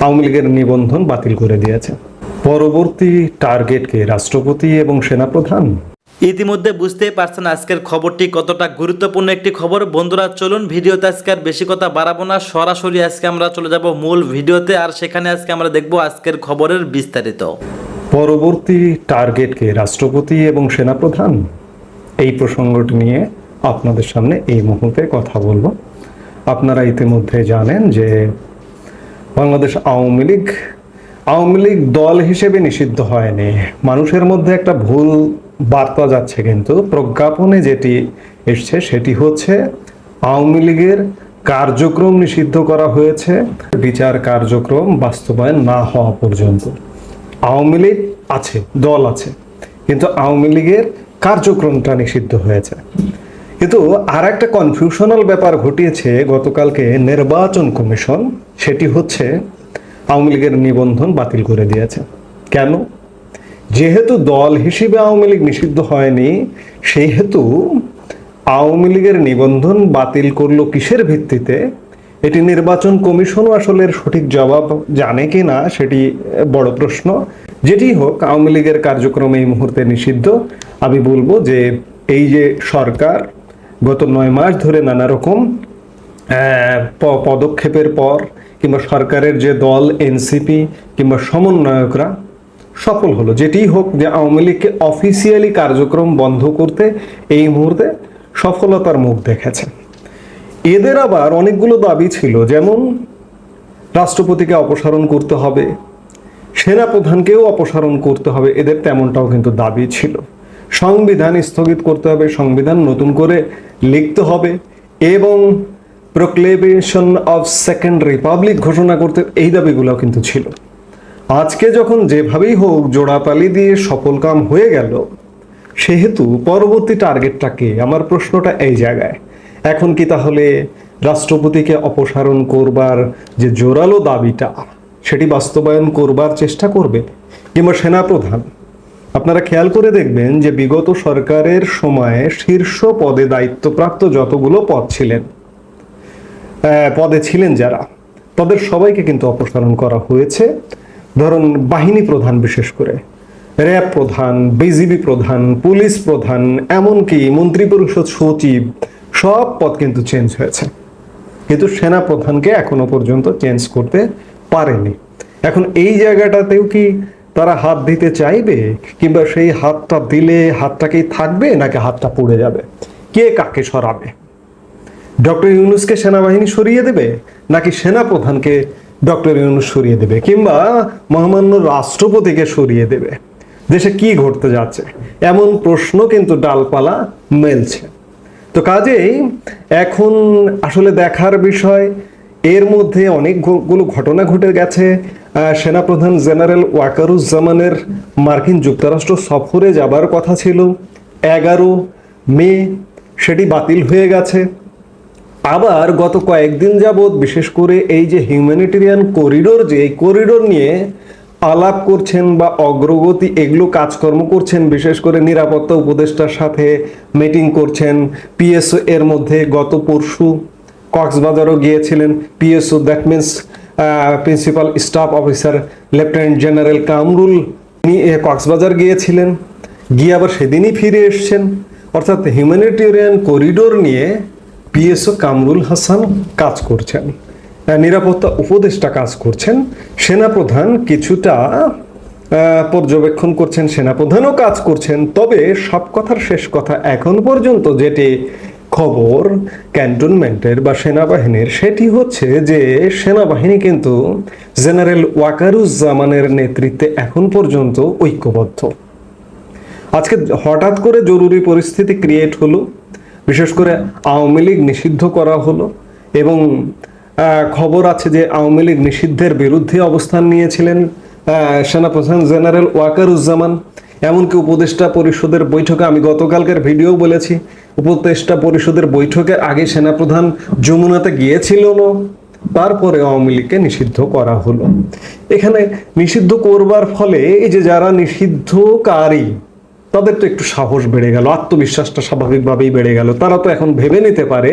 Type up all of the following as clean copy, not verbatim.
আওয়ামী লীগের নিবন্ধন বাতিল করে দিয়েছে। পরবর্তী টার্গেটকে রাষ্ট্রপতি এবং সেনাপ্রধান। ইতিমধ্যে বুঝতেই পারছেন আজকের খবরটি কতটা গুরুত্বপূর্ণ একটি খবর। বন্ধুরা চলুন ভিডিওতে আজকে আর বেশি কথা বাড়াবো না, সরাসরি আজকে আমরা চলে যাব মূল ভিডিওতে, আর সেখানে আজকে আমরা দেখব আজকের খবরের বিস্তারিত। পরবর্তী টার্গেটকে রাষ্ট্রপতি এবং সেনাপ্রধান, এই প্রসঙ্গটি নিয়ে আপনাদের সামনে এই মুহূর্তে কথা বলবো। আপনারা ইতিমধ্যে জানেন যে বাংলাদেশ আওয়ামী লীগ দল হিসেবে নিষিদ্ধ হয়নি। মানুষের মধ্যে একটা ভুল বার্তা যাচ্ছে, কিন্তু প্রজ্ঞাপনে যেটি এসছে সেটি হচ্ছে আওয়ামী লীগের কার্যক্রম নিষিদ্ধ করা হয়েছে বিচার কার্যক্রম বাস্তবায়ন না হওয়া পর্যন্ত। আওয়ামী লীগ আছে, দল আছে, কিন্তু আওয়ামী লীগের কার্যক্রমটা নিষিদ্ধ হয়েছে। কিন্তু আর একটা কনফিউশনাল ব্যাপার ঘটিয়েছে গতকালকে নির্বাচন কমিশন, সেটি হচ্ছে আওয়ামী লীগের নিবন্ধন বাতিল করে দিয়েছে। কেন? যেহেতু দল হিসেবে আওয়ামী লীগ নিষিদ্ধ হয়নি, সেহেতু আওয়ামী লীগের নিবন্ধন বাতিল করলো কিসের ভিত্তিতে? এটি নির্বাচন কমিশনও আসলে সঠিক জবাব জানে কি না সেটি বড় প্রশ্ন। যেটি হোক, আওয়ামী লীগের কার্যক্রম এই মুহূর্তে নিষিদ্ধ। আমি বলবো যে এই যে সরকার গত 9 মাস ধরে নানা রকম পদক্ষেপের পর, কিংবা সরকারের যে দল এনসিপি কিংবা সমন্বয়করা সফল হলো, যেটি হোক, যে আওয়ামী লীগকে অফিসিয়ালি কার্যক্রম বন্ধ করতে এই মুহূর্তে সফলতার মুখ দেখেছে। এদের আবার অনেকগুলো দাবি ছিল, যেমন রাষ্ট্রপতিকে অপসারণ করতে হবে, সেনাপ্রধানকেও অপসারণ করতে হবে, এদের তেমনটাও কিন্তু দাবি ছিল। সংবিধান স্থগিত করতে হবে, সংবিধান নতুন করে লিখতে হবে, এবং প্রোক্লেমেশন অফ সেকেন্ড রিপাবলিক ঘোষণা করতে, এই দাবিগুলোও কিন্তু ছিল। আজকে যখন যেভাবেই হোক জোড়াতালি দিয়ে সফল কাম হয়ে গেল, সেহেতু পরবর্তী টার্গেটটাকে, আমার প্রশ্নটা এই জায়গায়, এখন কি তাহলে রাষ্ট্রপতিকে অপসারণ করবার যে জোরালো দাবিটা সেটি বাস্তবায়ন করবার চেষ্টা করবে, কিংবা সেনাপ্রধান? আপনারা খেয়াল করে দেখবেন যে বিগত সরকারের সময়ে শীর্ষ পদে দায়িত্বপ্রাপ্ত যতগুলো পদে ছিলেন যারা, তাদের সবাইকে কিন্তু অপসারণ করা হয়েছে। ধরুন বাহিনী প্রধান, বিশেষ করে র্যাব প্রধান, বিজিবি প্রধান, পুলিশ প্রধান, এমনকি মন্ত্রিপরিষদ সচিব, সব পদ কিন্তু চেঞ্জ হয়েছে। কিন্তু সেনা প্রধানকে এখনো পর্যন্ত চেঞ্জ করতে পারেনি। এখন এই জায়গাটাতেও কি তারা হাত দিতে চাইবে, কিংবা সেই হাতটা দিলে হাতটাকেই থাকবে, নাকি হাতটা পুড়ে যাবে? কে কাকে সরাবে? ডক্টর ইউনূসকে সেনাবাহিনী সরিয়ে দেবে, নাকি সেনা প্রধানকে ডক্টর ইউনূস সরিয়ে দেবে, কিংবা মহামান্য রাষ্ট্রপতিকে সরিয়ে দেবে? দেশে কি ঘটতে যাচ্ছে, এমন প্রশ্ন কিন্তু ডালপালা মেলছে। তো কাজেই এখন আসলে দেখার বিষয়, এর মধ্যে অনেকগুলো ঘটনা ঘটে গেছে। সেনাপ্রধান জেনারেল ওয়াকারুজ্জামানের মার্কিন যুক্তরাষ্ট্র সফরে যাবার কথা ছিল 11 মে, সেটি বাতিল হয়ে গেছে। আবার গত কয়েকদিন যাবৎ বিশেষ করে এই যে হিউম্যানিটেরিয়ান করিডোর, যে এই করিডোর নিয়ে আলাপ করছেন বা অগ্রগতি এগুলো কাজকর্ম করছেন, বিশেষ করে নিরাপত্তা উপদেষ্টার সাথে মিটিং করছেন। পিএসও এর মধ্যে গত পরশু কক্সবাজারও গিয়েছিলেন PSO, that means principal staff officer lieutenant general Kamrul, তিনি কক্সবাজার গিয়েছিলেন, গিয়ে আবার সেদিনই ফিরে এসছেন। অর্থাৎ হিউম্যানিটেরিয়ান করিডোর নিয়ে পিএসও কামরুল হাসান কাজ করছেন, নিরাপত্তা উপদেষ্টা কাজ করছেন, সেনাপ্রধান কিছুটা পর্যবেক্ষণ করছেন, সেনাপ্রধানও কাজ করছেন। তবে সব কথার শেষ কথা, এখন পর্যন্ত যেটি খবর ক্যান্টনমেন্টের বা সেনাবাহিনীর, সেটি হচ্ছে যে সেনাবাহিনী কিন্তু জেনারেল ওয়াকারুজ্জামানের নেতৃত্বে এখন পর্যন্ত ঐক্যবদ্ধ। আজকে হঠাৎ করে জরুরি পরিস্থিতি ক্রিয়েট হলো, বিশেষ করে আওয়ামী লীগ নিষিদ্ধ করা হলো, এবং খবর আছে যে আওয়ামী লীগ নিষিদ্ধের বিরুদ্ধে অবস্থান নিয়েছিলেন সেনাপ্রধান জেনারেল ওয়াকারুজ্জামান। এমনকি উপদেষ্টা পরিষদের বৈঠকে, আমি গতকালকের ভিডিও বলেছি, উপদেষ্টা পরিষদের বৈঠকের আগে সেনাপ্রধান যমুনাতে গিয়েছিল, তারপরে আওয়ামী লীগকে নিষিদ্ধ করা হলো। এখানে নিষিদ্ধ করবার ফলে এই যে যারা নিষিদ্ধকারী, তাদের তো একটু সাহস বেড়ে গেল, আত্মবিশ্বাসটা স্বাভাবিকভাবেই বেড়ে গেল। তারা তো এখন ভেবে নিতে পারে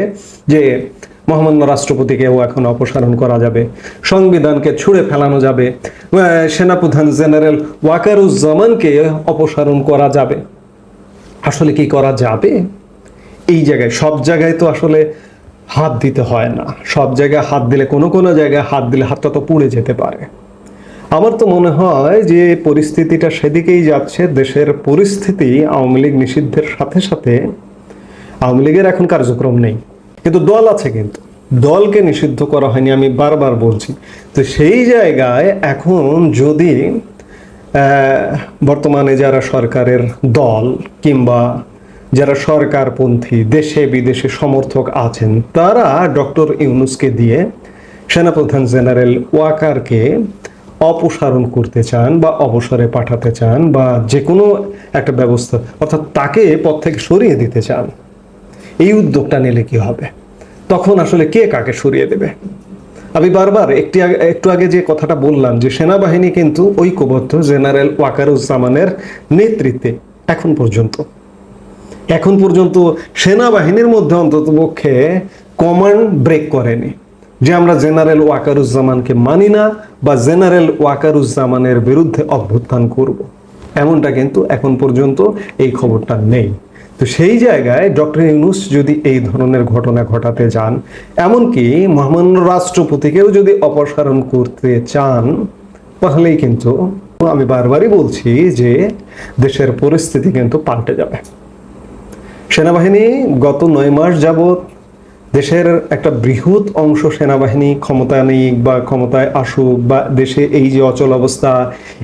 যে মহামান্য রাষ্ট্রপতিকেও এখন অপসারণ করা যাবে, সংবিধানকে ছুঁড়ে ফেলানো যাবে, সেনাপ্রধান জেনারেল ওয়াকারুজ্জামানকে অপসারণ করা যাবে। আসলে কি করা যাবে? এই জায়গায় সব জায়গায় তো আসলে হাত দিতে হয় না। সব জায়গায় হাত দিলে কোনো কোনো জায়গায় হাত দিলে হাতটা তো পুড়ে যেতে পারে। আমার তো মনে হয় যে পরিস্থিতিটা সেদিকেই যাচ্ছে। দেশের পরিস্থিতি আওয়ামী লীগ নিষিদ্ধের সাথে সাথে আওয়ামী লীগের এখন কার্যক্রম নেই, কিন্তু দল আছে, কিন্তু দলকে নিষিদ্ধ করা হয়নি, আমি বারবার বলছি। তো সেই জায়গায় এখন যদি বর্তমানে যারা সরকারের দল কিংবা যারা সরকারপন্থী দেশে বিদেশে সমর্থক আছেন, তারা ডক্টর ইউনূসকে দিয়ে সেনাপ্রধান জেনারেল ওয়াকারকে অপসারণ করতে চান বা অবসরে পাঠাতে চান বা যে কোনো একটা ব্যবস্থা, অর্থাৎ তাকে পদ থেকে সরিয়ে দিতে চান। এই উদ্যোগটা নিলে কি হবে? তখন আসলে কে কাকে সরিয়ে দেবে? আমি বারবার একটু আগে যে কথাটা বললাম যে সেনাবাহিনী কিন্তু ঐক্যবদ্ধ জেনারেল ওয়াকারুজ্জামানের নেতৃত্বে এখন পর্যন্ত সেনাবাহিনীর মধ্যে অন্ততপক্ষে কমান্ড ব্রেক করেনি যে আমরা জেনারেল ওয়াকারুজ্জামানকে মানি না বা জেনারেল ওয়াকারুজ্জামানের বিরুদ্ধে অভ্যুত্থান করব, এমনটা কিন্তু এখন পর্যন্ত এই খবরটা নেই। তো সেই জায়গায় ডক্টর ইউনূস যদি এই ধরনের ঘটনা ঘটাতে চান, এমনকি মহামান্য রাষ্ট্রপতিকেও যদি অপসারণ করতে চান, তাহলেই কিন্তু আমি বারবারই বলছি যে দেশের পরিস্থিতি কিন্তু পাল্টে যাবে। সেনাবাহিনী গত 9 মাস যাবৎ দেশের একটা বৃহৎ অংশ সেনাবাহিনী ক্ষমতা নেই বা ক্ষমতায় আসুক বা দেশে এই যে অচল অবস্থা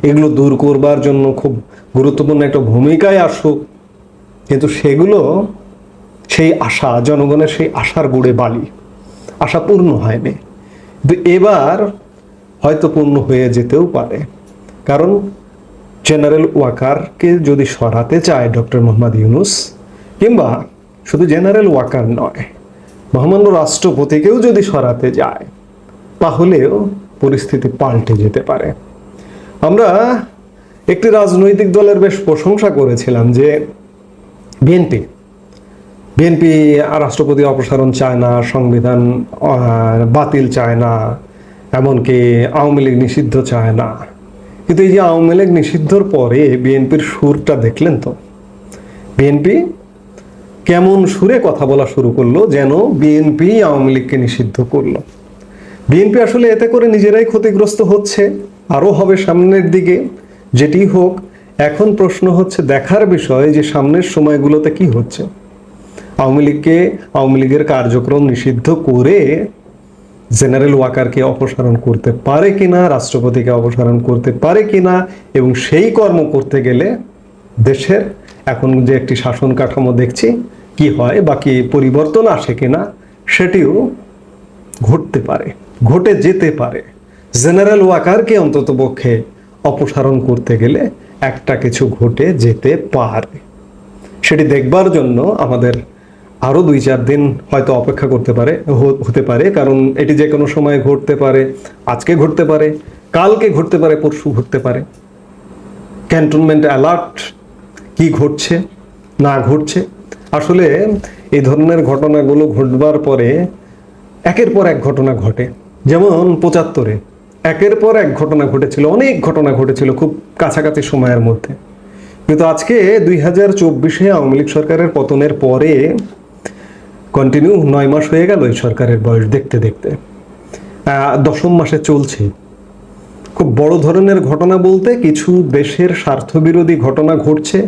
এগুলো দূর করবার জন্য খুব গুরুত্বপূর্ণ একটা ভূমিকায় আসুক, কিন্তু সেগুলো সেই আশা, জনগণের সেই আশার গুড়ে বালি, আশা পূর্ণ হয়নি। কিন্তু এবার হয়তো পূর্ণ হয়ে যেতেও পারে, কারণ জেনারেল ওয়াকারকে যদি সরাতে চায় ডক্টর মোহাম্মদ ইউনূস, কিংবা শুধু জেনারেল ওয়াকার নয়, মহামান্য রাষ্ট্রপতিকেও যদি সরাতে যায়, তাহলেও পরিস্থিতি পাল্টে যেতে পারে। আমরা একটি রাজনৈতিক দলের বেশ প্রশংসা করেছিলাম যে বিএনপি রাষ্ট্রপতি অপসারণ চায় না, সংবিধান বাতিল চায় না, এমনকি আওয়ামী লীগ নিষিদ্ধ চায় না। কিন্তু এই যে আওয়ামী লীগ নিষিদ্ধর পরে বিএনপির সুরটা দেখলেন তো? বিএনপি কেমন সুরে কথা বলা শুরু করলো, যেন বিএনপি আওয়ামী লীগকে নিষিদ্ধ করলো। বিএনপি আসলে এতে করে নিজেরাই ক্ষতিগ্রস্ত হচ্ছে, আরও হবে সামনের দিকে। যেটি হোক, এখন প্রশ্ন হচ্ছে, দেখার বিষয় যে সামনের সময়গুলোতে কি হচ্ছে। আওয়ামী লীগের কার্যক্রম নিষিদ্ধ করে জেনারেল ওয়াকারকে অপসারণ করতে পারে কিনা, রাষ্ট্রপতিকে অপসারণ করতে পারে কিনা, এবং সেই কর্ম করতে গেলে দেশের এখন যে একটি শাসন কাঠামো দেখছি কি হয় বা কি পরিবর্তন আসে কিনা, সেটিও ঘটে যেতে পারে। জেনারেল ওয়াকারকে অন্ততপক্ষে অপসারণ করতে গেলে একটা কিছু ঘটে যেতে পারে। সেটি দেখবার জন্য আমাদের আরও 2-4 দিন হয়তো অপেক্ষা হতে পারে, কারণ এটি যে কোনো সময় ঘটতে পারে। আজকে ঘটতে পারে, কালকে ঘটতে পারে, পরশু ঘটতে পারে। ক্যান্টনমেন্ট অ্যালার্ট কি ঘটছে না ঘটছে, আসলে এই ধরনের ঘটনাগুলো ঘটবার পরে একের পর এক ঘটনা ঘটে। যেমন 75-এ একের পর এক ঘটনা ঘটেছিল, অনেক ঘটনা ঘটেছিল খুব কাছাকাছি সময়ের মধ্যে। কিন্তু আজকে 2024-এ আওয়ামী লীগ সরকারের পতনের পরে কন্টিনিউ 9 মাস হয়ে গেল এই সরকারের বয়স, দেখতে দেখতে 10ম মাসে চলছে। খুব বড় ধরনের ঘটনা বলতে কিছু দেশের স্বার্থবিরোধী ঘটনা ঘটছে,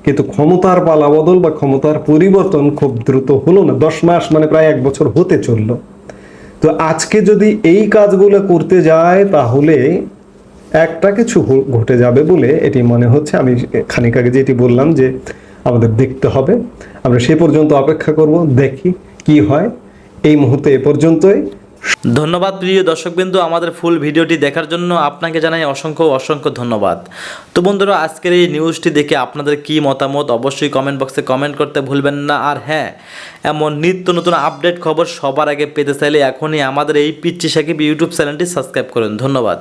কিন্তু ক্ষমতার পালাবদল বা ক্ষমতার পরিবর্তন খুব দ্রুত হলো না। 10 মাস মানে প্রায় 1 বছর হতে চলল। তো আজকে যদি এই কাজগুলো করতে যায়, তাহলে একটা কিছু ঘটে যাবে বলে এটি মনে হচ্ছে। আমি খানিক আগে যেটি বললাম যে আমাদের দেখতে হবে, আমরা সে পর্যন্ত অপেক্ষা করব, দেখি কি হয়। এই মুহূর্তে এ পর্যন্তই। ধন্যবাদ প্রিয় দর্শকবৃন্দ, আমাদের ফুল ভিডিওটি দেখার জন্য আপনাকে জানাই অসংখ্য ধন্যবাদ। তো বন্ধুরা, আজকের এই নিউজটি দেখে আপনাদের কি মতামত অবশ্যই কমেন্ট বক্সে কমেন্ট করতে ভুলবেন না। আর হ্যাঁ, এমন নিত্য নতুন আপডেট খবর সবার আগে পেতে চাইলে এখনই আমাদের এই পিচ্চি সাকিব ইউটিউব চ্যানেলটি সাবস্ক্রাইব করুন। ধন্যবাদ।